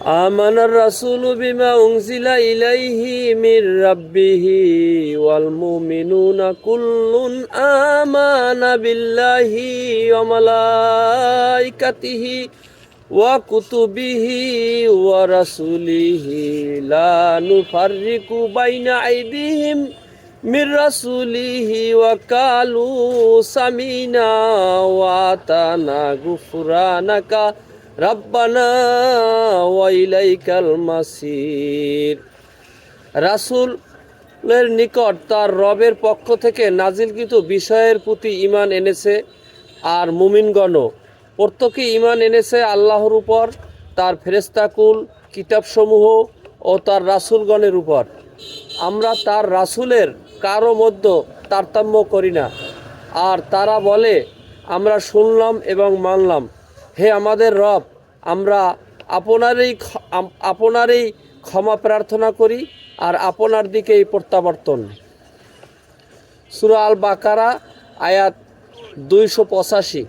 আমানার রাসূলু বিমা উনজিলা ইলাইহি মির রাব্বিহি ওয়াল মুমিনুনা কুল্লুন আমানা বিল্লাহি ওয়া মালাইকাতিহি ওয়া কুতুবিহি ওয়া রাসূলিহি লা নুফাররিকু বাইনা আইদিহিম মির রাসূলিহি ওয়া কালু সামিনা ওয়া আতানা গুফরানাকা রাব্বানা ওয়া ইলাইকাল মাসির। রাসূলের নিকট তার রবের পক্ষ থেকে নাজিলকৃত বিষয়ের প্রতি ঈমান এনেছে, আর মুমিনগণও প্রত্যেকে ঈমান এনেছে আল্লাহর উপর, তার ফেরেশতাকুল, কিতাবসমূহ ও তার রাসূলগণের উপর। আমরা তার রাসূলের কারো মধ্যে তারতম্য করি না। আর তারা বলে, আমরা শুনলাম এবং মানলাম। হে আমাদের রব, আমরা আপনারই ক্ষমা প্রার্থনা করি আর আপনার দিকেই প্রত্যাবর্তন। সূরা আল বাকারা আয়াত 285।